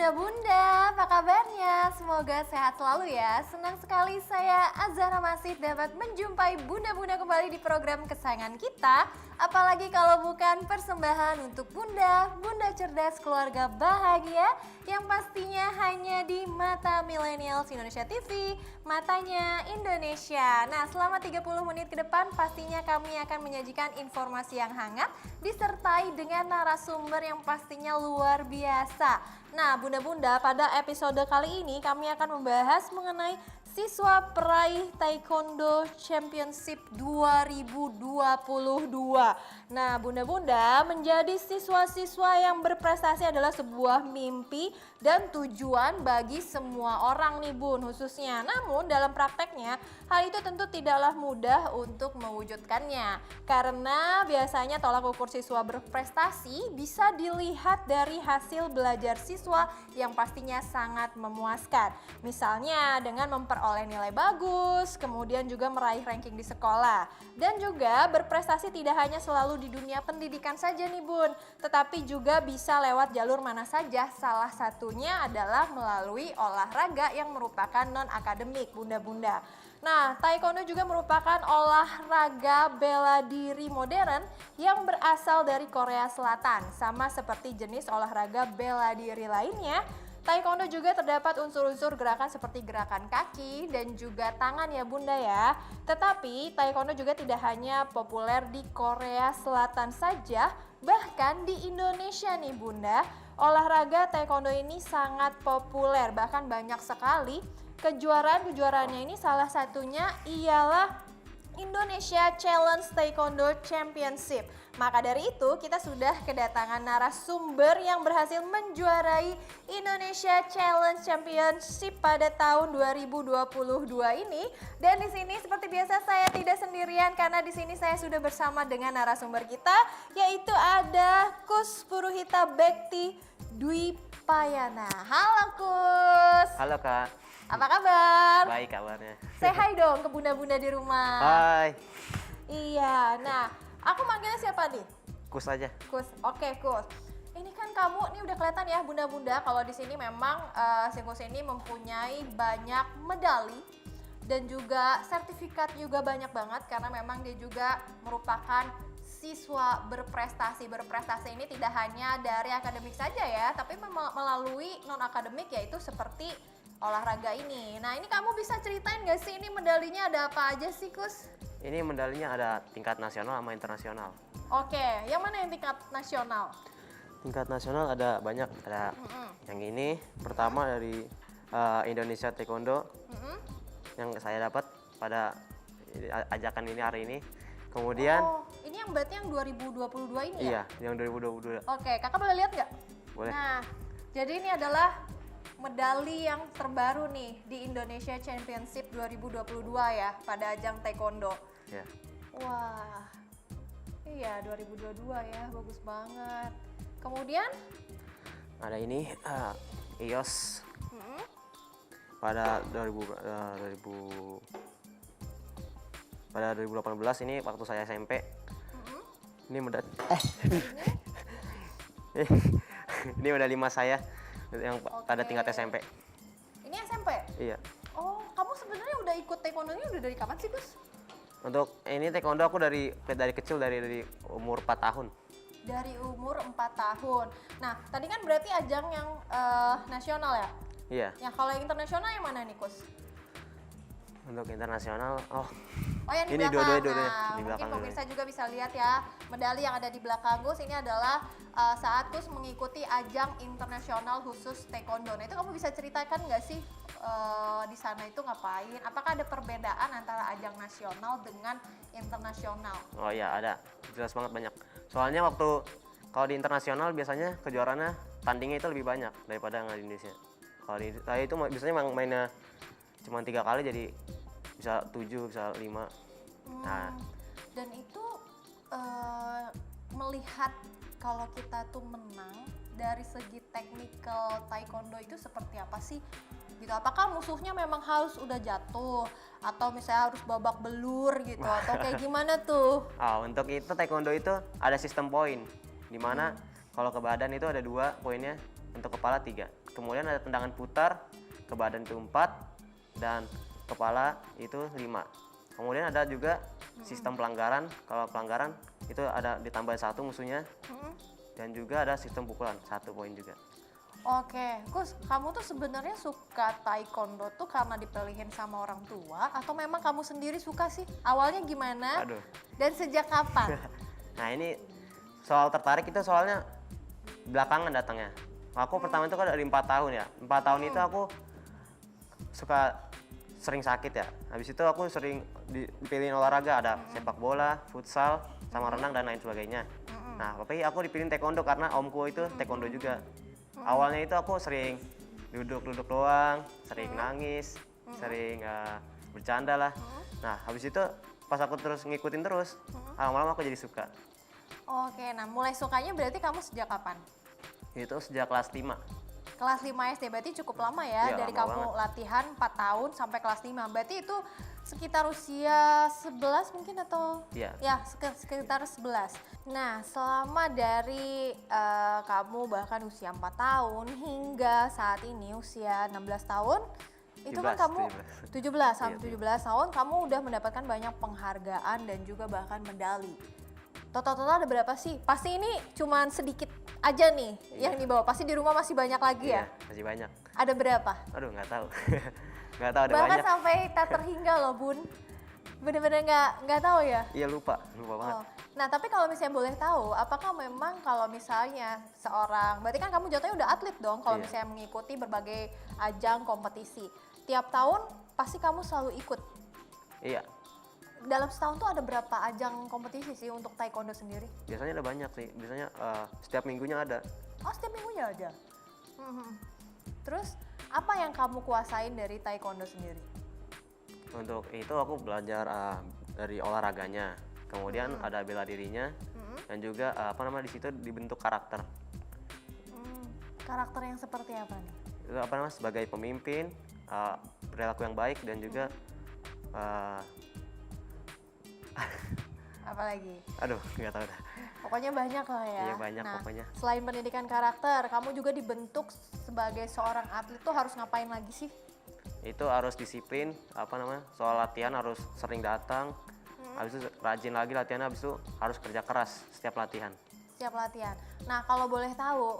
Bunda-bunda, apa kabarnya? Semoga sehat selalu ya. Senang sekali saya Azhara Masih dapat menjumpai bunda-bunda kembali di program kesayangan kita. Apalagi kalau bukan persembahan untuk bunda, bunda cerdas keluarga bahagia yang pastinya hanya di Mata Millennials Indonesia TV, Matanya Indonesia. Nah, selama 30 menit ke depan pastinya kami akan menyajikan informasi yang hangat disertai dengan narasumber yang pastinya luar biasa. Nah, bunda-bunda, pada episode kali ini kami akan membahas mengenai siswa peraih Taekwondo Championship 2022. Nah, bunda-bunda, menjadi siswa-siswa yang berprestasi adalah sebuah mimpi dan tujuan bagi semua orang nih bun khususnya. Namun dalam prakteknya hal itu tentu tidaklah mudah untuk mewujudkannya. Karena biasanya tolak ukur siswa berprestasi bisa dilihat dari hasil belajar siswa yang pastinya sangat memuaskan. Misalnya dengan memperoleh nilai bagus, kemudian juga meraih ranking di sekolah. Dan juga berprestasi tidak hanya selalu di dunia pendidikan saja nih bun, tetapi juga bisa lewat jalur mana saja. Salah satunya adalah melalui olahraga yang merupakan non-akademik bunda-bunda. Nah, Taekwondo juga merupakan olahraga bela diri modern yang berasal dari Korea Selatan. Sama seperti jenis olahraga bela diri lainnya, Taekwondo juga terdapat unsur-unsur gerakan seperti gerakan kaki dan juga tangan ya bunda ya. Tetapi Taekwondo juga tidak hanya populer di Korea Selatan saja, bahkan di Indonesia nih bunda, olahraga Taekwondo ini sangat populer, bahkan banyak sekali kejuaraan-kejuaraannya. Ini salah satunya ialah Indonesia Challenge Taekwondo Championship. Maka dari itu kita sudah kedatangan narasumber yang berhasil menjuarai Indonesia Challenge Championship pada tahun 2022 ini. Dan di sini seperti biasa saya tidak sendirian karena di sini saya sudah bersama dengan narasumber kita, yaitu ada Kus Puruhita Bekti Dwi Payana. Halo Kus. Halo Kak. Apa kabar? Baik kabarnya. Say hi dong ke bunda-bunda di rumah. Hai. Iya, nah aku manggilnya siapa nih? Kus aja. Kus, oke Kus. Ini kan kamu, ini udah kelihatan ya bunda-bunda kalau di sini memang si Kus ini mempunyai banyak medali dan juga sertifikat juga banyak banget karena memang dia juga merupakan siswa berprestasi. Berprestasi ini tidak hanya dari akademik saja ya, tapi melalui non-akademik yaitu seperti olahraga ini. Nah ini kamu bisa ceritain gak sih ini medalinya ada apa aja sih Kus? Ini medalinya ada tingkat nasional sama internasional. Oke, yang mana yang tingkat nasional? Tingkat nasional ada banyak, ada yang ini pertama dari Indonesia Taekwondo yang saya dapat pada ajakan ini hari ini. Kemudian ini yang berarti yang 2022 ini iya, ya? yang 2022. Oke, kakak boleh lihat nggak? Boleh. Nah, jadi ini adalah medali yang terbaru nih di Indonesia Championship 2022 ya pada ajang Taekwondo. Ya. Wah, iya 2022 ya, bagus banget. Kemudian Ada ini IOS pada 2018 ini waktu saya SMP. Ini medali. Ini medali emas saya yang pada tingkat SMP. ini SMP? Iya. Oh, kamu sebenarnya udah ikut taekwondo-nya udah dari kapan sih, Gus? Untuk ini taekwondo aku dari kecil, dari umur 4 tahun. Dari umur 4 tahun. Nah, tadi kan berarti ajang yang nasional ya? Iya. Ya, kalau yang internasional yang mana nih, Gus? Untuk internasional, yang di ini belakang. dua-duanya Nah, di mungkin belakang. pemirsa juga bisa lihat ya, medali yang ada di belakang Gus ini adalah saat Gus mengikuti ajang internasional khusus taekwondo. Nah, itu kamu bisa ceritakan nggak sih di sana itu ngapain? Apakah ada perbedaan antara ajang nasional dengan internasional? Oh iya, ada. Jelas banget banyak. Soalnya kalau di internasional biasanya kejuaraannya tandingnya itu lebih banyak daripada yang di Indonesia. Kalau di saya itu biasanya mainnya cuma 3 kali jadi bisa 7, bisa 5. Nah, dan itu melihat kalau kita tuh menang dari segi teknikal taekwondo itu seperti apa sih? Gitu. Apakah musuhnya memang harus udah jatuh atau misalnya harus babak belur gitu atau kayak gimana tuh? Untuk itu taekwondo itu ada sistem poin di mana kalau ke badan itu ada 2 poinnya, untuk kepala 3. kemudian ada tendangan putar, ke badan itu 4, dan kepala itu 5. Kemudian ada juga sistem pelanggaran, kalau pelanggaran itu ada ditambah 1 musuhnya, dan juga ada sistem pukulan 1 poin juga. Oke, Gus, kamu tuh sebenarnya suka taekwondo tuh karena dipilihin sama orang tua atau memang kamu sendiri suka sih? Awalnya gimana? Aduh. Dan sejak kapan? Nah ini soal tertarik itu soalnya belakangan datangnya. Aku pertama itu kan dari 4 tahun ya. 4 tahun itu aku suka sering sakit ya. Habis itu aku sering dipilihin olahraga, ada sepak bola, futsal, sama renang dan lain sebagainya. Nah tapi aku dipilihin taekwondo karena omku itu taekwondo juga. Awalnya itu aku sering duduk-duduk doang, sering nangis, sering bercanda lah. Nah habis itu pas aku terus ngikutin terus, lama-lama aku jadi suka. Oke, nah mulai sukanya berarti kamu sejak kapan? Itu sejak kelas 5. Kelas 5 SD, berarti cukup lama ya, Iya, dari lama kamu banget. latihan 4 tahun sampai kelas 5. Berarti itu sekitar usia 11 mungkin atau? Iya. Ya, sekitar 11. Nah, selama dari kamu bahkan usia 4 tahun hingga saat ini usia 16 tahun, itu kan 17, kamu 17 sampai Iya, 17 tahun kamu udah mendapatkan banyak penghargaan dan juga bahkan medali. Total-total ada berapa sih? Pasti ini cuman sedikit aja nih yang dibawa. Pasti di rumah masih banyak lagi ya? Iya, masih banyak. Ada berapa? Aduh, nggak tahu. Nggak tahu, ada Bahkan banyak. sampai tak terhingga loh Bun. Bener-bener nggak tahu ya? Iya, lupa banget. Oh. Nah tapi kalau misalnya boleh tahu, apakah memang kalau misalnya seorang, berarti kan kamu jatuhnya udah atlet dong kalau Iya. misalnya mengikuti berbagai ajang kompetisi. Tiap tahun pasti kamu selalu ikut. Iya, Dalam setahun tuh ada berapa ajang kompetisi sih untuk taekwondo sendiri? biasanya ada banyak sih. Biasanya setiap minggunya ada. Oh setiap minggunya ada? Mhm. Terus apa yang kamu kuasain dari taekwondo sendiri? Untuk itu aku belajar dari olahraganya. Kemudian ada bela dirinya, dan juga di situ dibentuk karakter. Karakter yang seperti apa nih? Itu sebagai pemimpin, perilaku yang baik, dan juga Apalagi? aduh, nggak tahu dah. Pokoknya banyak lah ya. Iya, banyak Nah, pokoknya. selain pendidikan karakter, kamu juga dibentuk sebagai seorang atlet tuh harus ngapain lagi sih? Itu harus disiplin, soal latihan harus sering datang. Habis itu rajin lagi latihan, habis itu harus kerja keras setiap latihan. Setiap latihan. Nah, kalau boleh tahu,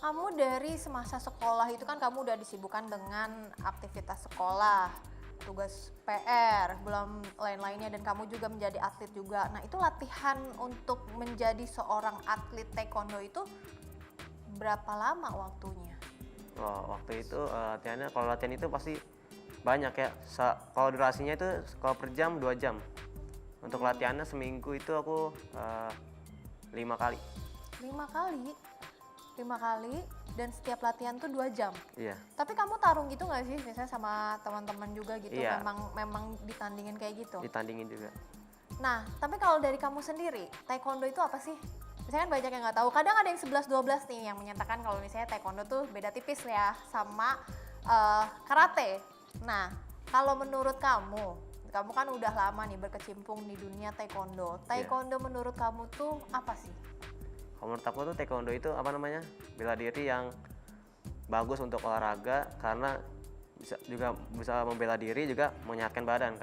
kamu dari semasa sekolah itu kan kamu udah disibukkan dengan aktivitas sekolah, tugas PR, belum lain-lainnya, dan kamu juga menjadi atlet juga. Nah, itu latihan untuk menjadi seorang atlet taekwondo itu berapa lama waktunya? Waktu itu latihannya, kalau latihan itu pasti banyak ya. Kalau durasinya itu kalau per jam 2 jam. Untuk latihannya seminggu itu aku 5 kali. 5 kali? 5 kali dan setiap latihan tuh 2 jam? Iya. Tapi kamu tarung gitu nggak sih, misalnya sama teman-teman juga gitu? Iya. Memang ditandingin kayak gitu? Ditandingin juga. Nah, tapi kalau dari kamu sendiri, taekwondo itu apa sih? Misalnya kan banyak yang nggak tahu, kadang ada yang 11-12 nih yang menyatakan kalau misalnya taekwondo tuh beda tipis ya sama karate. Nah, kalau menurut kamu kan udah lama nih berkecimpung di dunia taekwondo. Taekwondo menurut kamu tuh apa sih? Kalau menurut aku tuh taekwondo itu bela diri yang bagus untuk olahraga, karena bisa membela diri, juga menyehatkan badan,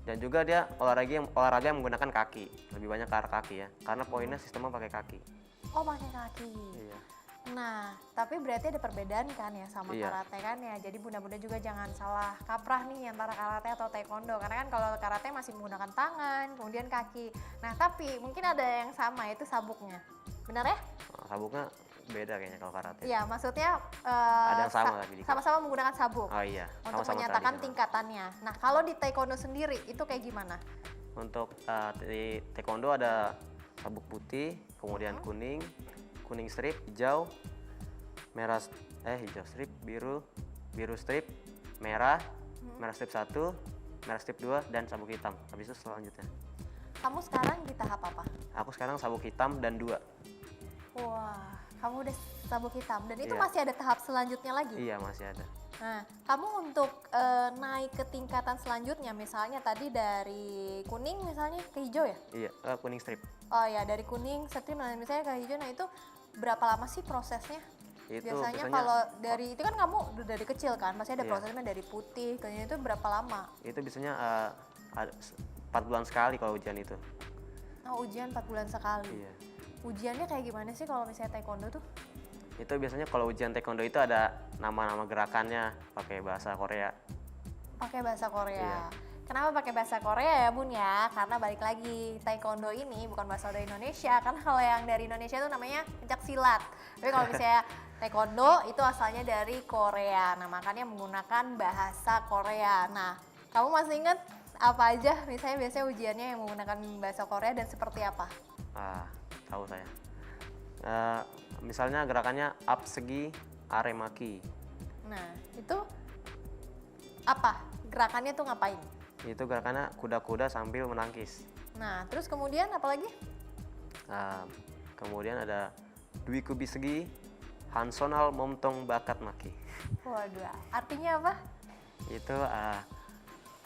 dan juga dia olahraga yang menggunakan kaki, lebih banyak ke arah kaki ya, karena poinnya sistemnya pakai kaki. Oh, pakai kaki. Iya. Nah, tapi berarti ada perbedaan kan ya sama Iya. karate kan ya. Jadi bunda-bunda juga jangan salah kaprah nih antara karate atau taekwondo. Karena kan kalau karate masih menggunakan tangan, kemudian kaki. Nah, tapi mungkin ada yang sama, yaitu sabuknya. Benar ya? Sabuknya beda kayaknya kalau karate. Iya, maksudnya Ada yang sama lagi dikit. sama-sama menggunakan sabuk Oh iya, untuk sama-sama menyatakan tradisional. tingkatannya. Nah, kalau di taekwondo sendiri itu kayak gimana? Untuk di taekwondo ada sabuk putih, kemudian kuning strip, hijau, hijau strip, biru strip, merah strip 1, merah strip 2, dan sabuk hitam. Habis itu selanjutnya. Kamu sekarang di tahap apa? Aku sekarang sabuk hitam dan 2. Wah, kamu udah sabuk hitam dan itu Iya. masih ada tahap selanjutnya lagi? Iya, masih ada. Nah, kamu untuk naik ke tingkatan selanjutnya, misalnya tadi dari kuning misalnya ke hijau ya? Iya, kuning strip. Oh ya, dari kuning, strip, nah misalnya ke hijau, nah itu berapa lama sih prosesnya? Biasanya kalau dari itu kan kamu udah dari kecil kan, pasti ada prosesnya dari putih ke ini itu berapa lama? Itu biasanya 4 bulan sekali kalau ujian itu. Oh, ujian 4 bulan sekali. Iya. Ujiannya kayak gimana sih kalau misalnya taekwondo tuh? Itu biasanya kalau ujian taekwondo itu ada nama-nama gerakannya pakai bahasa Korea. Pakai bahasa Korea. Iya. Kenapa pakai bahasa Korea ya Bun ya? Karena balik lagi, taekwondo ini bukan bahasa dari Indonesia. Karena kalau yang dari Indonesia itu namanya pencak silat. Tapi kalau misalnya taekwondo itu asalnya dari Korea. Nah, makanya menggunakan bahasa Korea. Nah, kamu masih ingat apa aja misalnya biasanya ujiannya yang menggunakan bahasa Korea dan seperti apa? Tahu saya. Misalnya gerakannya up segi aremaki. Nah, itu apa? Gerakannya tuh ngapain? Itu gerakannya kuda-kuda sambil menangkis. Nah, terus kemudian apa lagi? Kemudian ada dwi kubi segi hansonal momtong bakat maki. Waduh, artinya apa? Itu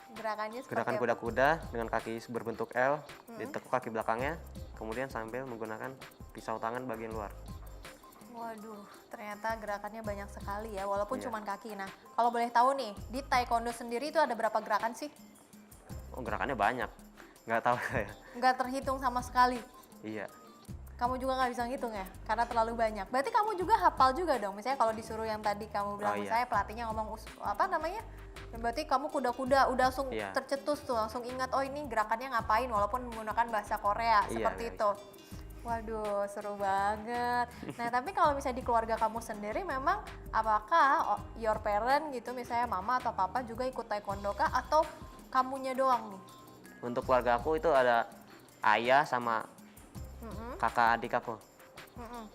Gerakannya seperti gerakan apa? kuda-kuda dengan kaki berbentuk L, ditekuk kaki belakangnya, kemudian sambil menggunakan pisau tangan bagian luar. Waduh, ternyata gerakannya banyak sekali ya, walaupun Iya. cuman kaki. Nah, kalau boleh tahu nih, di taekwondo sendiri itu ada berapa gerakan sih? Oh, gerakannya banyak. Nggak tahu saya. Nggak terhitung sama sekali. Iya. Kamu juga nggak bisa ngitung ya, karena terlalu banyak. Berarti kamu juga hafal juga dong. Misalnya kalau disuruh yang tadi kamu bilang, Oh, iya. misalnya pelatihnya ngomong apa namanya? Berarti kamu kuda-kuda udah langsung Iya. tercetus tuh, langsung ingat oh ini gerakannya ngapain walaupun menggunakan bahasa Korea Iya, seperti iya, itu. Waduh, seru banget. Nah, tapi kalau misalnya di keluarga kamu sendiri memang apakah your parent gitu misalnya mama atau papa juga ikut taekwondo kah atau kamunya doang nih? Untuk keluarga aku itu ada ayah sama Mm-mm, kakak adik aku. mm-mm.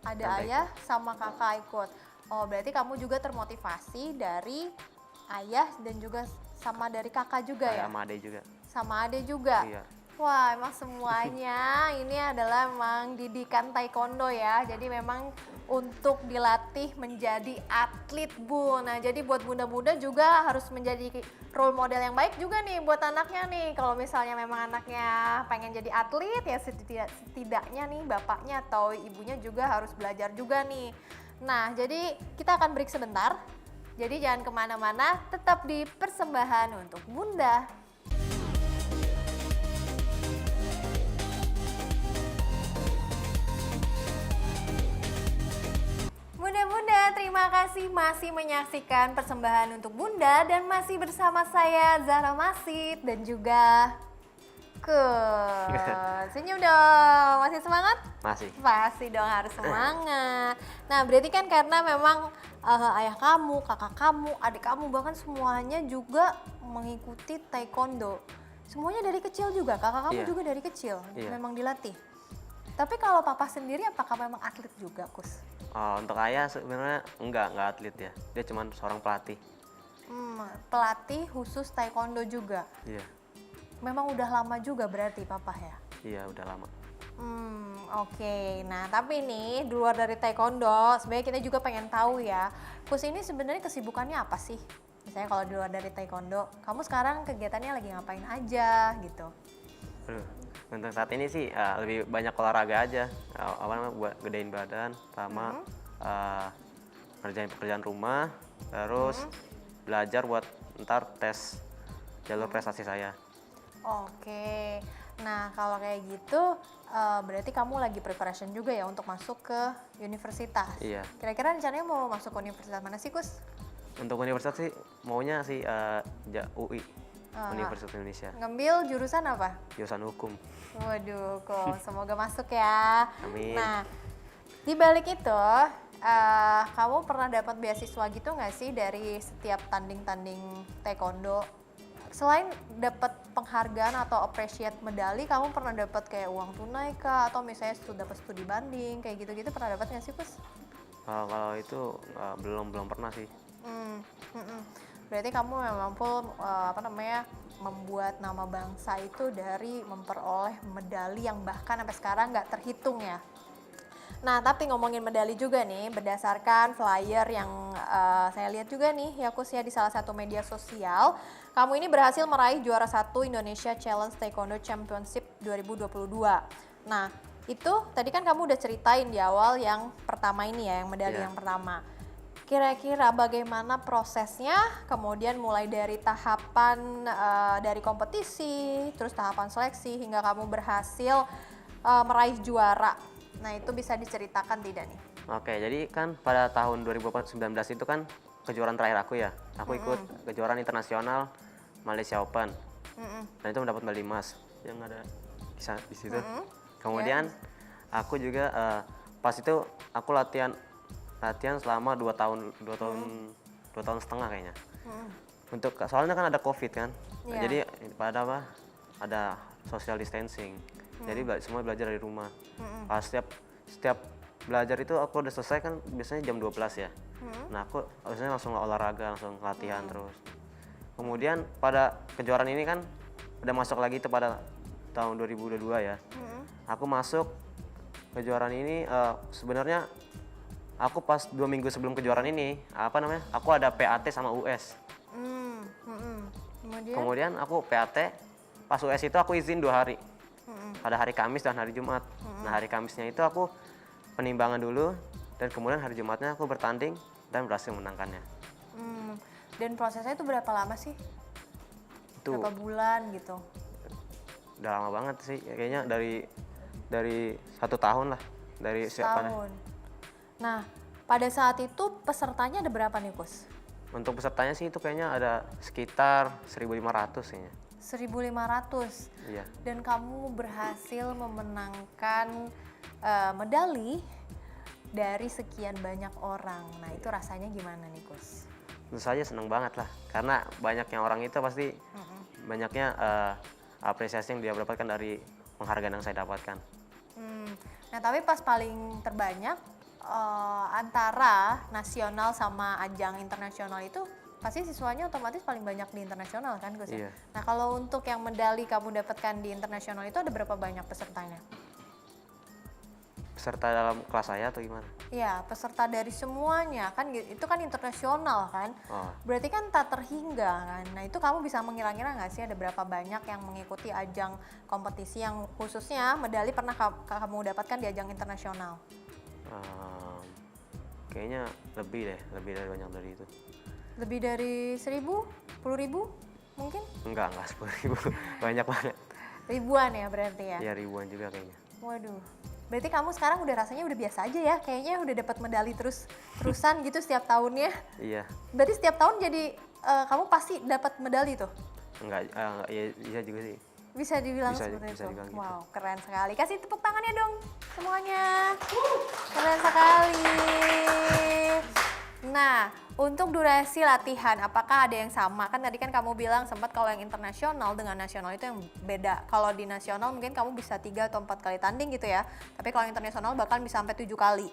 Ada Sampai ayah sama kakak ikut. Oh, berarti kamu juga termotivasi dari ayah dan juga sama dari kakak juga ya? Ayah sama adik juga. Sama ade juga? Iya. Wah, emang semuanya ini adalah memang didikan taekwondo ya. Jadi memang untuk dilatih menjadi atlet, Bu. Nah, jadi buat bunda-bunda juga harus menjadi role model yang baik juga nih buat anaknya nih. Kalau misalnya memang anaknya pengen jadi atlet ya setidaknya nih bapaknya atau ibunya juga harus belajar juga nih. Nah, jadi kita akan break sebentar. Jadi jangan kemana-mana, tetap di persembahan untuk Bunda. Bunda-bunda, terima kasih masih menyaksikan persembahan untuk Bunda dan masih bersama saya Zahra Masid dan juga senyum dong, masih semangat? Masih. Pasti dong harus semangat. Nah, berarti kan karena memang ayah kamu, kakak kamu, adik kamu bahkan semuanya juga mengikuti taekwondo. Semuanya dari kecil juga, kakak kamu Iya. juga dari kecil Iya. memang dilatih. Tapi kalau papa sendiri apakah memang atlet juga, Kus? Untuk ayah sebenarnya enggak atlet ya. Dia cuma seorang pelatih. Pelatih khusus taekwondo juga. Iya. Memang udah lama juga berarti papa ya? Iya, udah lama. Oke. Nah, tapi nih di luar dari taekwondo, sebenarnya kita juga pengen tahu ya, Kus ini sebenarnya kesibukannya apa sih? Misalnya kalau di luar dari taekwondo, kamu sekarang kegiatannya lagi ngapain aja gitu? Aduh, untuk saat ini sih lebih banyak olahraga aja. Apa namanya, buat gedein badan, sama ngerjain pekerjaan rumah, terus belajar buat ntar tes jalur prestasi saya. Oke. Nah, kalau kayak gitu, berarti kamu lagi preparation juga ya untuk masuk ke universitas? Iya. Kira-kira rencananya mau masuk ke universitas mana sih, Kus? Untuk universitas sih maunya sih UI, Universitas Indonesia, Ngambil jurusan apa? jurusan hukum. Waduh, kok semoga masuk ya. Amin. Nah, di balik itu, kamu pernah dapat beasiswa gitu nggak sih dari setiap tanding-tanding taekwondo? Selain dapat penghargaan atau appreciate medali, kamu pernah dapat kayak uang tunai kah? Atau misalnya dapat studi banding, kayak gitu-gitu pernah dapat nggak sih, Kus? Kalau itu belum pernah sih. Berarti kamu memang membuat nama bangsa itu dari memperoleh medali yang bahkan sampai sekarang nggak terhitung ya. Nah, tapi ngomongin medali juga nih, berdasarkan flyer yang saya lihat juga nih ya Kus ya di salah satu media sosial, kamu ini berhasil meraih juara 1 Indonesia Challenge Taekwondo Championship 2022. Nah, Itu tadi kan kamu udah ceritain di awal yang pertama ini ya, yang medali Iya. yang pertama. Kira-kira bagaimana prosesnya, kemudian mulai dari tahapan dari kompetisi, terus tahapan seleksi hingga kamu berhasil meraih juara. Nah itu bisa diceritakan tidak nih? Oke, jadi kan pada tahun 2019 itu kan kejuaraan terakhir aku ya. Aku ikut kejuaraan internasional Malaysia Open. Dan itu mendapat medali emas yang ada di situ. Kemudian aku juga pas itu aku latihan selama 2 tahun setengah kayaknya. Soalnya kan ada Covid kan. Nah, Iya. jadi pada apa? Ada social distancing. Jadi semua belajar dari rumah. Pas setiap belajar itu aku udah selesai kan biasanya jam 12 ya. Nah, aku biasanya langsung olahraga, langsung latihan terus. Kemudian pada kejuaraan ini kan udah masuk lagi itu pada tahun 2022 ya. Aku masuk kejuaraan ini sebenarnya aku pas 2 minggu sebelum kejuaraan ini aku ada PAT sama US. Kemudian aku PAT, pas US itu aku izin 2 hari. Pada hari Kamis dan hari Jumat. Nah, hari Kamisnya itu aku penimbangan dulu dan kemudian hari Jumatnya aku bertanding dan berhasil menangkannya. Dan prosesnya itu berapa lama sih? Itu Berapa bulan gitu? udah lama banget sih, kayaknya dari 1 tahun lah, dari siapa. Setahun. Nah, pada saat itu pesertanya ada berapa nih, Kus? Untuk pesertanya sih itu kayaknya ada sekitar 1.500 kayaknya. 1.500. Iya. Dan kamu berhasil memenangkan medali dari sekian banyak orang. Nah, itu rasanya gimana nih, Kus? Tentu saja seneng banget lah, karena banyaknya orang itu pasti banyaknya apresiasi yang dia dapatkan dari penghargaan yang saya dapatkan. Nah, tapi pas paling terbanyak antara nasional sama ajang internasional itu pasti siswanya otomatis paling banyak di internasional kan, Gus? Iya. Nah, kalau untuk yang medali kamu dapatkan di internasional itu ada berapa banyak pesertanya? Peserta dalam kelas saya atau gimana? Iya, peserta dari semuanya kan itu kan internasional kan. Oh, Berarti kan tak terhingga kan. Nah, itu kamu bisa mengira-ngira nggak sih ada berapa banyak yang mengikuti ajang kompetisi yang khususnya medali pernah kamu dapatkan di ajang internasional? kayaknya lebih dari banyak dari itu. Lebih dari 1.000? 10.000 mungkin? Enggak 10.000, banyak banget. Ribuan ya berarti ya? Ya ribuan juga kayaknya. Waduh. Berarti kamu sekarang udah rasanya udah biasa aja ya? Kayaknya udah dapat medali terusan gitu setiap tahunnya. Iya, Berarti setiap tahun jadi kamu pasti dapat medali tuh? enggak, iya juga sih. Bisa dibilang Bisa seperti itu. dibilang gitu. Wow, keren sekali. Kasih tepuk tangannya dong semuanya. Keren sekali. Nah, untuk durasi latihan, apakah ada yang sama? Kan tadi kan kamu bilang sempat kalau yang internasional dengan nasional itu yang beda. Kalau di nasional mungkin kamu bisa 3 atau 4 kali tanding gitu ya. Tapi kalau internasional bahkan bisa sampai 7 kali.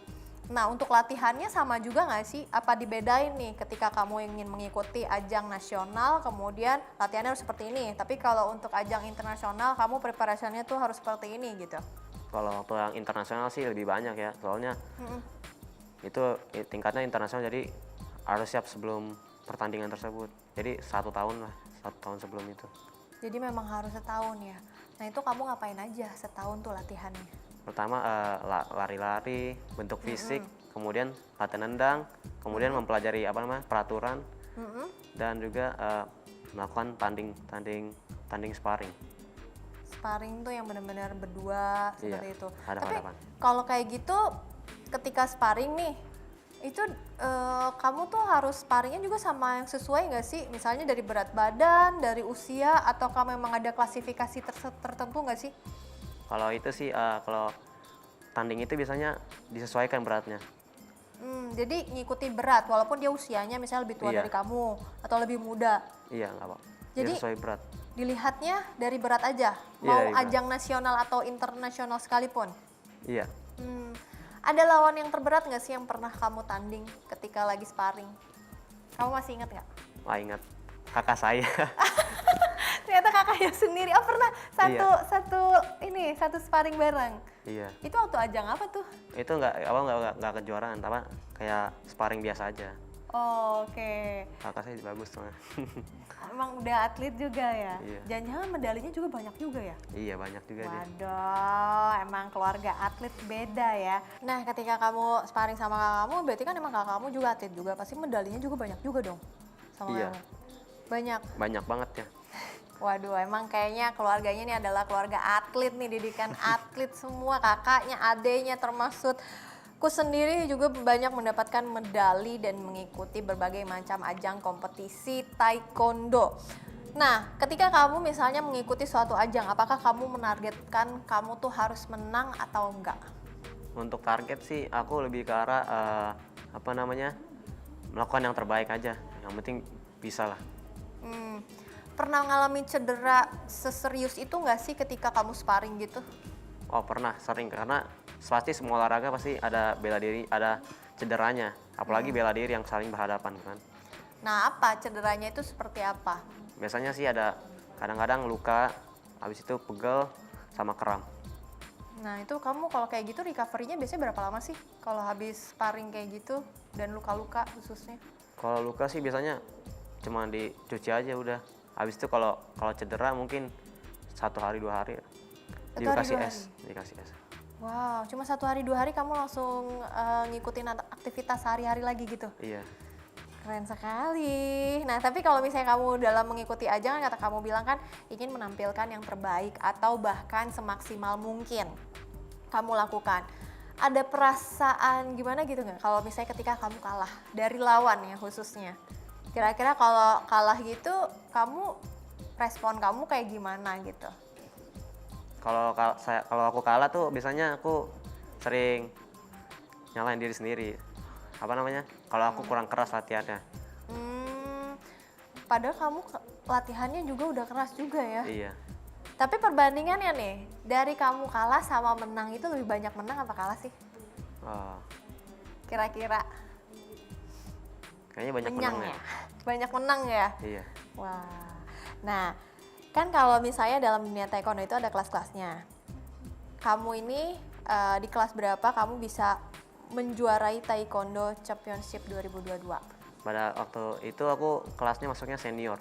Nah, untuk latihannya sama juga nggak sih? Apa dibedain nih ketika kamu ingin mengikuti ajang nasional, kemudian latihannya harus seperti ini. Tapi kalau untuk ajang internasional, kamu preparasinya tuh harus seperti ini gitu. Kalau waktu yang internasional sih lebih banyak ya, soalnya itu tingkatnya internasional, jadi harus siap sebelum pertandingan tersebut. Jadi 1 tahun lah, 1 tahun sebelum itu. Jadi memang harus setahun ya. Nah, itu kamu ngapain aja setahun tuh latihannya? Pertama lari-lari, bentuk fisik, kemudian latihan nendang, kemudian mempelajari peraturan, dan juga melakukan tanding sparring. Sparring tuh yang benar-benar berdua seperti Iya, itu. hadap-hadapan. Tapi kalau kayak gitu ketika sparring nih, itu kamu tuh harus sparringnya juga sama yang sesuai nggak sih? Misalnya dari berat badan, dari usia, ataukah memang ada klasifikasi tertentu nggak sih? Kalau itu sih, kalau tanding itu biasanya disesuaikan beratnya. Jadi ngikuti berat, walaupun dia usianya misalnya lebih tua Iya. dari kamu atau lebih muda. Iya, nggak apa. Jadi- Sesuai berat. Dilihatnya dari berat aja, Iya, mau dari berat. ajang nasional atau internasional sekalipun. Iya. Ada lawan yang terberat nggak sih yang pernah kamu tanding ketika lagi sparring? Kamu masih ingat nggak? Wah, ingat kakak saya. Ternyata kakaknya sendiri. Oh pernah satu sparring bareng. Iya. Itu waktu ajang apa tuh? Itu nggak kejuaraan, kayak sparring biasa aja. Oke. Kakak saya bagus soalnya. Emang udah atlet juga ya? Iya. Jangan-jangan medalinya juga banyak juga ya? Iya banyak juga dia. Waduh, emang keluarga atlet beda ya. Nah, ketika kamu sparring sama kakak kamu, berarti kan emang kakak kamu juga atlet juga, pasti medalinya juga banyak juga dong sama Iya. kamu. Banyak. Banyak banget ya. Waduh, emang kayaknya keluarganya ini adalah keluarga atlet nih, didikan atlet semua, kakaknya, adenya termasuk. Aku sendiri juga banyak mendapatkan medali dan mengikuti berbagai macam ajang kompetisi taekwondo. Nah, ketika kamu misalnya mengikuti suatu ajang, apakah kamu menargetkan kamu tuh harus menang atau enggak? Untuk target sih aku lebih ke arah melakukan yang terbaik aja. Yang penting bisa lah. Pernah ngalamin cedera seserius itu nggak sih ketika kamu sparring gitu? Oh pernah, sering, karena pasti semua olahraga pasti ada bela diri, ada cederanya. Apalagi bela diri yang saling berhadapan kan. Nah, apa cederanya itu seperti apa? Biasanya sih ada kadang-kadang luka, habis itu pegel sama kram. Nah, itu kamu kalau kayak gitu recovery-nya biasanya berapa lama sih? Kalau habis sparring kayak gitu dan luka-luka khususnya? Kalau luka sih biasanya cuma dicuci aja udah. Habis itu kalau cedera mungkin 1 hari 2 hari. 1 hari, 2 Dikasih es. Wow, cuma 1 hari 2 hari kamu langsung ngikutin aktivitas sehari-hari lagi gitu? Iya. Keren sekali. Nah, tapi kalau misalnya kamu dalam mengikuti ajang, kata kamu bilang kan ingin menampilkan yang terbaik atau bahkan semaksimal mungkin kamu lakukan. Ada perasaan gimana gitu nggak kalau misalnya ketika kamu kalah dari lawan ya khususnya? Kira-kira kalau kalah gitu, respon kamu kayak gimana gitu? Kalau aku kalah tuh biasanya aku sering nyalain diri sendiri. Kalau aku kurang keras latihannya. Padahal kamu latihannya juga udah keras juga ya. Iya. Tapi perbandingannya nih, dari kamu kalah sama menang itu lebih banyak menang apa kalah sih? Oh, Kira-kira kayaknya banyak menang menang ya. Banyak menang ya? Iya. Wah. Nah, kan kalau misalnya dalam dunia taekwondo itu ada kelas-kelasnya. Kamu ini di kelas berapa kamu bisa menjuarai Taekwondo Championship 2022? Pada waktu itu aku kelasnya masuknya senior.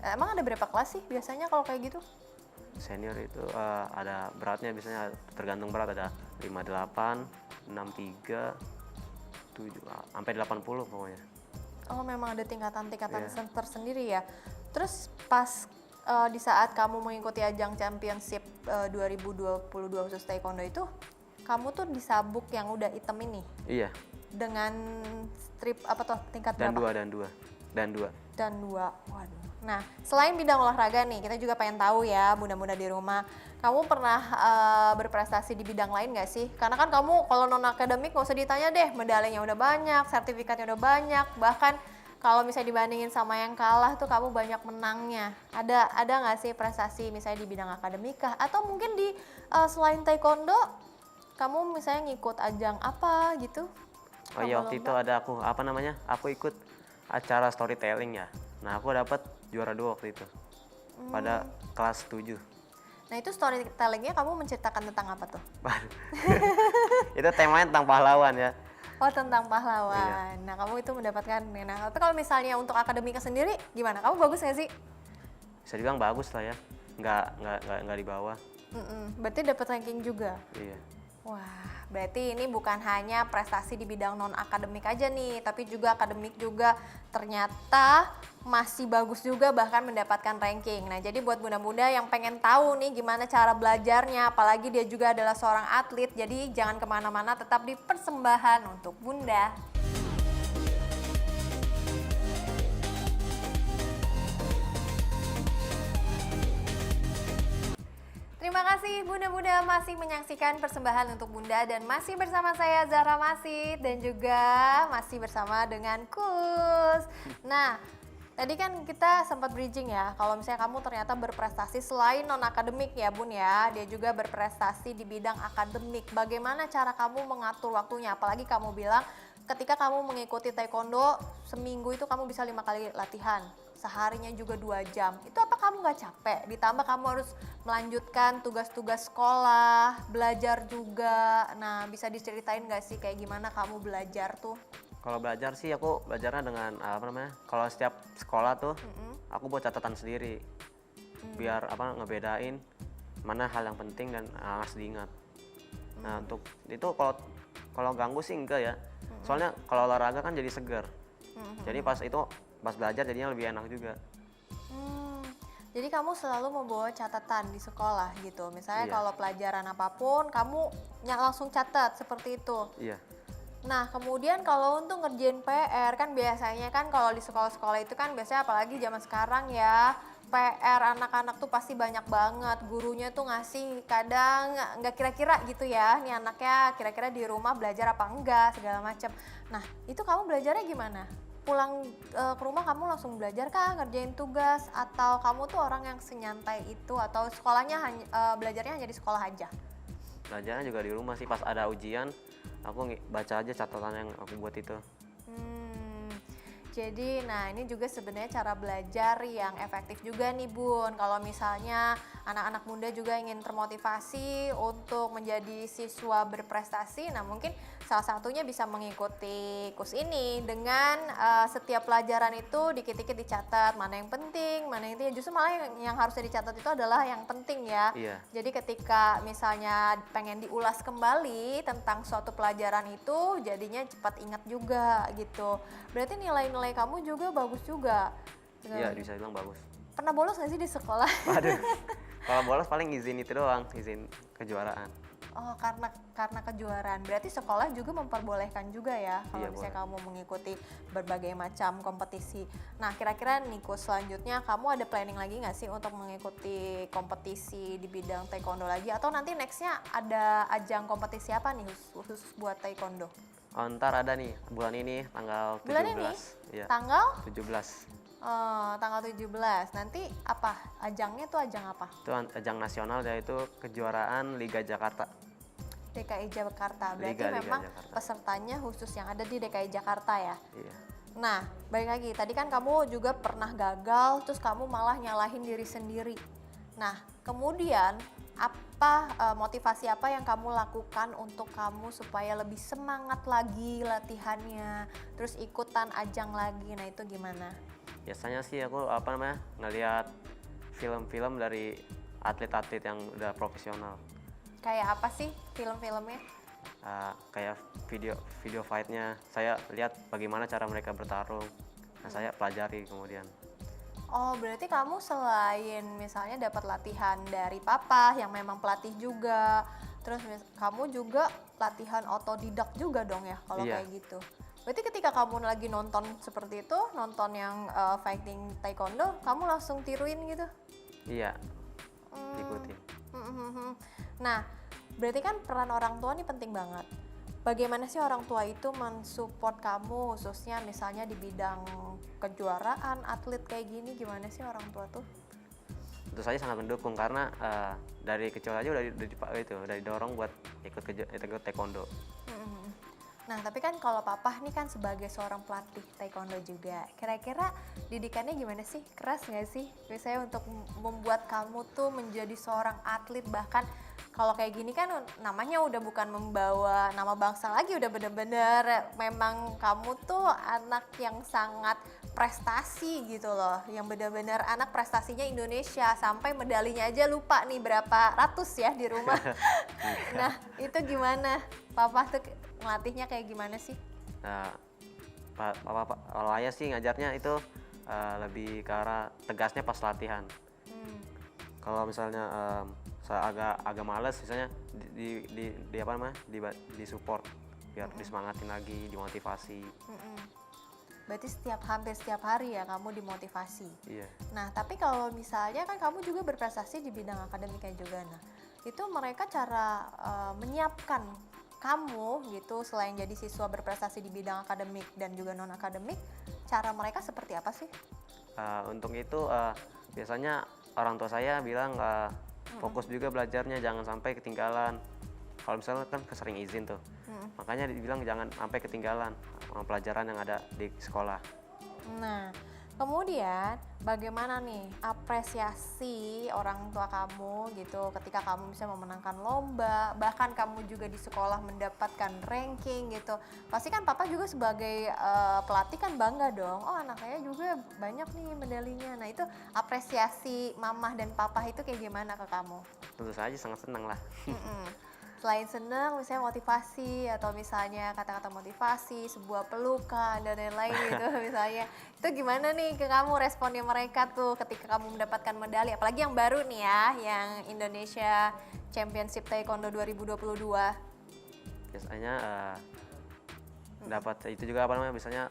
Emang ada berapa kelas sih biasanya kalau kayak gitu? Senior itu ada beratnya, biasanya tergantung berat, ada 58, 63, 7, sampai 80 pokoknya. Oh, memang ada tingkatan-tingkatan Iya. tersendiri ya. Terus pas di saat kamu mengikuti ajang championship 2022 khusus taekwondo itu, kamu tuh disabuk yang udah hitam ini Iya. dengan strip apa tuh tingkat Dan berapa? Dan dua. Dan 2. Waduh. Nah, selain bidang olahraga nih, kita juga pengen tahu ya, bunda-bunda di rumah, kamu pernah berprestasi di bidang lain gak sih? Karena kan kamu kalau non akademik nggak usah ditanya deh, medalinya udah banyak, sertifikatnya udah banyak, bahkan kalau misalnya dibandingin sama yang kalah tuh kamu banyak menangnya. Ada nggak sih prestasi misalnya di bidang akademika atau mungkin di selain taekwondo, kamu misalnya ngikut ajang apa gitu? Oh iya, waktu itu ada aku ikut acara storytelling ya. Nah aku dapat juara 2 waktu itu pada kelas 7. Nah, itu storytellingnya kamu menceritakan tentang apa tuh? Waduh. Itu temanya tentang pahlawan ya. Oh, tentang pahlawan. Iya. Nah, kamu itu mendapatkan. Nah, tapi kalau misalnya untuk akademika sendiri gimana? Kamu bagus nggak sih? Bisa dibilang bagus lah ya. Nggak di bawah. Berarti dapat ranking juga. Iya. Wah, berarti ini bukan hanya prestasi di bidang non akademik aja nih, tapi juga akademik juga ternyata masih bagus juga, bahkan mendapatkan ranking. Nah, jadi buat bunda-bunda yang pengen tahu nih gimana cara belajarnya, apalagi dia juga adalah seorang atlet, jadi jangan kemana-mana, tetap di persembahan untuk bunda. Terima kasih bunda-bunda masih menyaksikan persembahan untuk bunda dan masih bersama saya Zahra Masid dan juga masih bersama dengan Kus. Nah, tadi kan kita sempat bridging ya, kalau misalnya kamu ternyata berprestasi selain non-akademik ya bun ya, dia juga berprestasi di bidang akademik. Bagaimana cara kamu mengatur waktunya? Apalagi kamu bilang ketika kamu mengikuti taekwondo, seminggu itu kamu bisa 5 kali latihan. Seharinya juga 2 jam. Itu apa kamu nggak capek? Ditambah kamu harus melanjutkan tugas-tugas sekolah, belajar juga. Nah, bisa diceritain nggak sih kayak gimana kamu belajar tuh? Kalau belajar sih aku belajarnya dengan apa namanya? Kalau setiap sekolah tuh aku buat catatan sendiri. Biar apa ngebedain mana hal yang penting dan harus diingat. Nah, untuk itu kalau ganggu sih enggak ya. Soalnya kalau olahraga kan jadi segar. Jadi pas belajar jadinya lebih enak juga. Jadi kamu selalu membawa catatan di sekolah gitu. Misalnya Iya. kalau pelajaran apapun, kamu langsung catat seperti itu. Iya. Nah, kemudian kalau untuk ngerjain PR kan biasanya kan kalau di sekolah-sekolah itu kan biasanya apalagi zaman sekarang ya, PR anak-anak tuh pasti banyak banget. Gurunya tuh ngasih kadang nggak kira-kira gitu ya. Nih anaknya kira-kira di rumah belajar apa enggak segala macam. Nah, itu kamu belajarnya gimana? Pulang ke rumah kamu langsung belajar kah ngerjain tugas atau kamu tuh orang yang senyantai itu atau sekolahnya belajarnya hanya di sekolah aja? Belajarnya juga di rumah sih pas ada ujian, aku baca aja catatan yang aku buat itu. Jadi, nah ini juga sebenarnya cara belajar yang efektif juga nih Bun. Kalau misalnya anak-anak muda juga ingin termotivasi untuk menjadi siswa berprestasi, nah mungkin salah satunya bisa mengikuti kurs ini dengan setiap pelajaran itu dikit-dikit dicatat mana yang penting, mana yang tidak. Justru malah yang harusnya dicatat itu adalah yang penting ya. Iya. Jadi ketika misalnya pengen diulas kembali tentang suatu pelajaran itu, jadinya cepat ingat juga gitu. Berarti nilai-nilai kamu juga bagus juga. Iya, bisa bilang bagus. Pernah bolos nggak sih di sekolah? Waduh. Kalau bolos paling izin itu doang, izin kejuaraan. Oh, karena kejuaraan. Berarti sekolah juga memperbolehkan juga ya kalau Iya, misalnya kamu mengikuti berbagai macam kompetisi. Nah, kira-kira Niko selanjutnya kamu ada planning lagi nggak sih untuk mengikuti kompetisi di bidang taekwondo lagi? Atau nanti nextnya ada ajang kompetisi apa nih khusus buat taekwondo? Oh, ntar ada nih bulan ini tanggal 17. Bulan ini? Iya. Tanggal? 17. Tanggal 17. Nanti apa? Ajangnya tuh ajang apa? Itu ajang nasional yaitu kejuaraan Liga Jakarta. DKI Jakarta. Berarti Liga memang Jakarta. pesertanya khusus yang ada di DKI Jakarta ya? Iya. Nah, balik lagi. Tadi kan kamu juga pernah gagal, terus kamu malah nyalahin diri sendiri. Nah, kemudian apa motivasi apa yang kamu lakukan untuk kamu supaya lebih semangat lagi latihannya, terus ikutan ajang lagi? Nah, itu gimana? Biasanya sih aku ngelihat film-film dari atlet-atlet yang udah profesional. Kayak apa sih film-filmnya? Kayak video fight-nya, saya lihat bagaimana cara mereka bertarung. Nah, saya pelajari kemudian. Oh, berarti kamu selain misalnya dapat latihan dari papa yang memang pelatih juga, terus kamu juga latihan otodidak juga dong ya kalau Iya. kayak gitu. Berarti ketika kamu lagi nonton seperti itu, nonton yang fighting taekwondo, kamu langsung tiruin gitu? Iya, ikutin. Nah, berarti kan peran orang tua nih penting banget. Bagaimana sih orang tua itu mensupport kamu, khususnya misalnya di bidang kejuaraan, atlet kayak gini, gimana sih orang tua tuh? Tentu saja sangat mendukung karena dari kecil aja udah didorong buat ikut taekwondo. Nah, tapi kan kalau papa nih kan sebagai seorang pelatih taekwondo juga, kira-kira didikannya gimana sih? Keras nggak sih? Biasanya untuk membuat kamu tuh menjadi seorang atlet, bahkan kalau kayak gini kan namanya udah bukan membawa nama bangsa lagi, udah bener-bener memang kamu tuh anak yang sangat prestasi gitu loh, yang bener-bener anak prestasinya Indonesia, sampai medalinya aja lupa nih berapa ratus ya di rumah. Nah, itu gimana? Papa tuh ngelatihnya kayak gimana sih? Nah, kalau ayah sih ngajarnya itu lebih ke arah tegasnya pas latihan. Kalau misalnya saya agak males, misalnya di support biar disemangatin lagi, dimotivasi. Berarti hampir setiap hari ya kamu dimotivasi. Iya. Nah, tapi kalau misalnya kan kamu juga berprestasi di bidang akademiknya juga. Nah, itu mereka cara menyiapkan kamu gitu selain jadi siswa berprestasi di bidang akademik dan juga non akademik, cara mereka seperti apa sih? Untuk itu biasanya orang tua saya bilang fokus juga belajarnya, jangan sampai ketinggalan. Kalau misalnya kan sering izin tuh, makanya dibilang jangan sampai ketinggalan pelajaran yang ada di sekolah. Nah, kemudian Kemudian bagaimana nih apresiasi orang tua kamu gitu ketika kamu bisa memenangkan lomba, bahkan kamu juga di sekolah mendapatkan ranking gitu. Pasti kan papa juga sebagai pelatih kan bangga dong. Oh, anak saya juga banyak nih medalinya. Nah, itu apresiasi mamah dan papa itu kayak gimana ke kamu? Tentu saja sangat senang lah. Mm-mm. Selain seneng, misalnya motivasi atau misalnya kata-kata motivasi, sebuah pelukan dan lain-lain gitu misalnya. Itu gimana nih ke kamu responnya mereka tuh ketika kamu mendapatkan medali? Apalagi yang baru nih ya, yang Indonesia Championship Taekwondo 2022. Biasanya dapat itu juga apa namanya, biasanya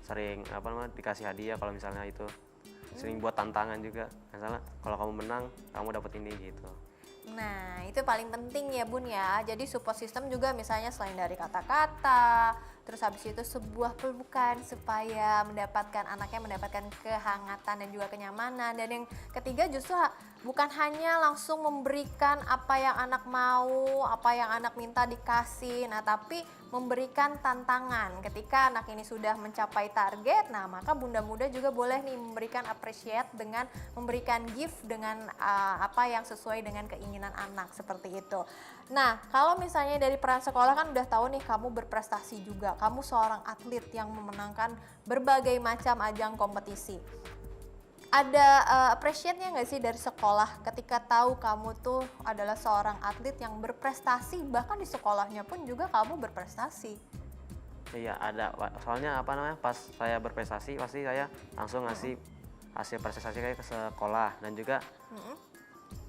sering apa namanya dikasih hadiah kalau misalnya itu. Sering buat tantangan juga. Misalnya kalau kamu menang, kamu dapat ini gitu. Nah, itu paling penting ya Bun ya. Jadi support system juga misalnya selain dari kata-kata, terus habis itu sebuah pelukan supaya anaknya mendapatkan kehangatan dan juga kenyamanan. Dan yang ketiga justru bukan hanya langsung memberikan apa yang anak mau, apa yang anak minta dikasih. Nah, tapi memberikan tantangan. Ketika anak ini sudah mencapai target, nah maka bunda-bunda juga boleh nih memberikan appreciate dengan memberikan gift dengan apa yang sesuai dengan keinginan anak seperti itu. Nah, kalau misalnya dari peran sekolah kan udah tahu nih kamu berprestasi juga. Kamu seorang atlet yang memenangkan berbagai macam ajang kompetisi. Ada appreciate-nya nggak sih dari sekolah ketika tahu kamu tuh adalah seorang atlet yang berprestasi, bahkan di sekolahnya pun juga kamu berprestasi? Iya ada, soalnya apa namanya pas saya berprestasi pasti saya langsung ngasih hasil prestasi saya ke sekolah, dan juga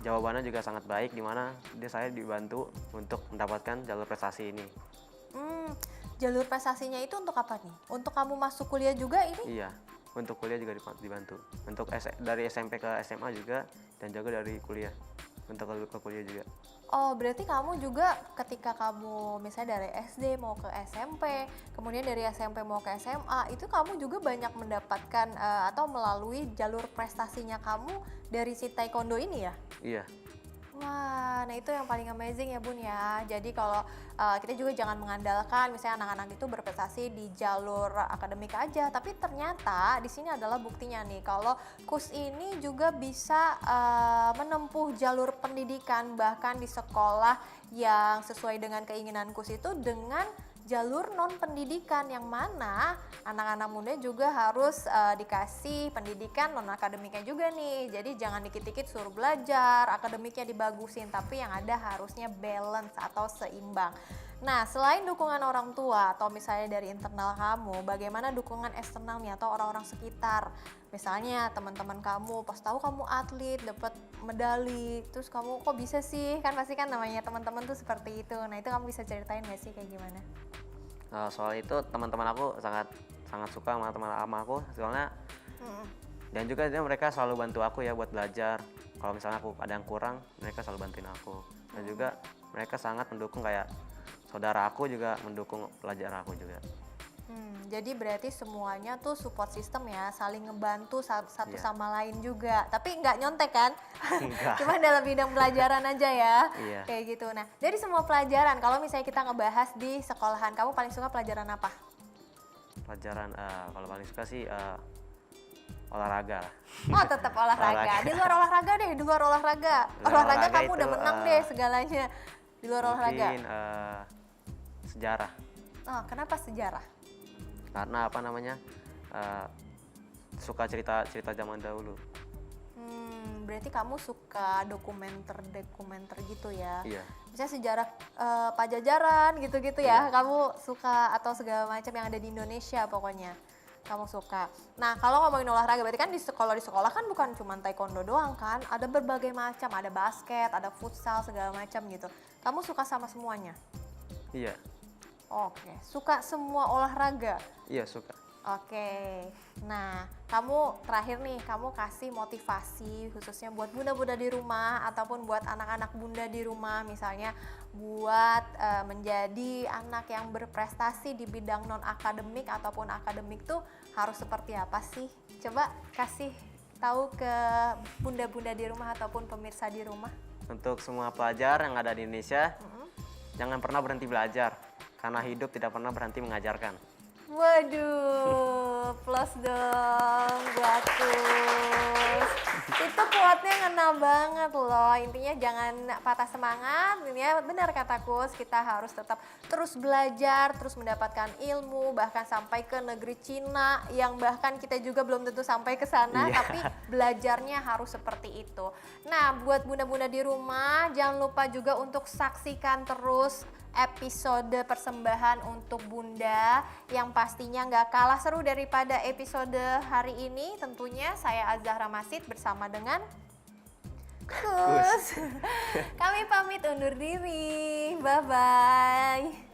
jawabannya juga sangat baik, di mana saya dibantu untuk mendapatkan jalur prestasi ini. Jalur prestasinya itu untuk apa nih? Untuk kamu masuk kuliah juga ini? Iya, untuk kuliah juga dibantu. Untuk dari SMP ke SMA juga, dan juga dari kuliah untuk ke kuliah juga. Oh, berarti kamu juga ketika kamu misalnya dari SD mau ke SMP, kemudian dari SMP mau ke SMA, itu kamu juga banyak mendapatkan atau melalui jalur prestasinya kamu dari si taekwondo ini ya? Iya. Wah, nah itu yang paling amazing ya Bun ya. Jadi kalau kita juga jangan mengandalkan misalnya anak-anak itu berprestasi di jalur akademik aja, tapi ternyata di sini adalah buktinya nih kalau KUS ini juga bisa menempuh jalur pendidikan bahkan di sekolah yang sesuai dengan keinginan KUS itu dengan jalur non pendidikan, yang mana anak-anak muda juga harus dikasih pendidikan non akademiknya juga nih. Jadi jangan dikit-dikit suruh belajar, akademiknya dibagusin, tapi yang ada harusnya balance atau seimbang. Nah, selain dukungan orang tua atau misalnya dari internal kamu, bagaimana dukungan eksternalnya atau orang-orang sekitar? Misalnya teman-teman kamu pas tahu kamu atlet dapat medali, terus kamu kok bisa sih? Kan pasti kan namanya teman-teman tuh seperti itu. Nah, itu kamu bisa ceritain gak sih kayak gimana? Soal itu teman-teman aku sangat suka sama teman-teman aku, soalnya dan juga mereka selalu bantu aku ya buat belajar. Kalau misalnya aku ada yang kurang, mereka selalu bantuin aku. Dan juga mereka sangat mendukung, kayak saudara aku juga mendukung pelajar aku juga. Jadi berarti semuanya tuh support system ya, saling ngebantu satu Iya. sama lain juga. Tapi nggak nyontek kan? Enggak. Cuma dalam bidang pelajaran aja ya. Iya. Kayak gitu. Nah, dari semua pelajaran, kalau misalnya kita ngebahas di sekolahan, kamu paling suka pelajaran apa? Pelajaran kalau paling suka sih olahraga lah. Oh, tetap olahraga. Olahraga. Di luar olahraga deh, di luar olahraga. Luar Olahraga olahraga kamu udah itu, menang deh segalanya. Di luar olahraga. Mungkin sejarah. Oh, kenapa sejarah? Karena apa namanya, suka cerita zaman dahulu. Berarti kamu suka dokumenter gitu ya? Iya. Misalnya sejarah Pajajaran gitu-gitu ya, Iya. kamu suka, atau segala macam yang ada di Indonesia pokoknya kamu suka. Nah, kalau ngomongin olahraga, berarti kan di sekolah kan bukan cuma taekwondo doang kan, ada berbagai macam, ada basket, ada futsal, segala macam gitu. Kamu suka sama semuanya? Iya. Oke, suka semua olahraga? Iya suka. Oke, nah kamu terakhir nih, kamu kasih motivasi khususnya buat bunda-bunda di rumah ataupun buat anak-anak bunda di rumah, misalnya buat menjadi anak yang berprestasi di bidang non akademik ataupun akademik tuh harus seperti apa sih? Coba kasih tahu ke bunda-bunda di rumah ataupun pemirsa di rumah. Untuk semua pelajar yang ada di Indonesia, jangan pernah berhenti belajar, karena hidup tidak pernah berhenti mengajarkan. Waduh, plus dong buat Kus. Itu quote-nya ngena banget loh. Intinya jangan patah semangat. Ini ya benar kata Kus, kita harus tetap terus belajar, terus mendapatkan ilmu, bahkan sampai ke negeri Cina yang bahkan kita juga belum tentu sampai ke sana, Iya. tapi belajarnya harus seperti itu. Nah, buat bunda-bunda di rumah, jangan lupa juga untuk saksikan terus episode persembahan untuk Bunda yang pastinya nggak kalah seru daripada episode hari ini. Tentunya saya Az-Zahra Masid bersama dengan Kus. Kami pamit undur diri. Bye-bye.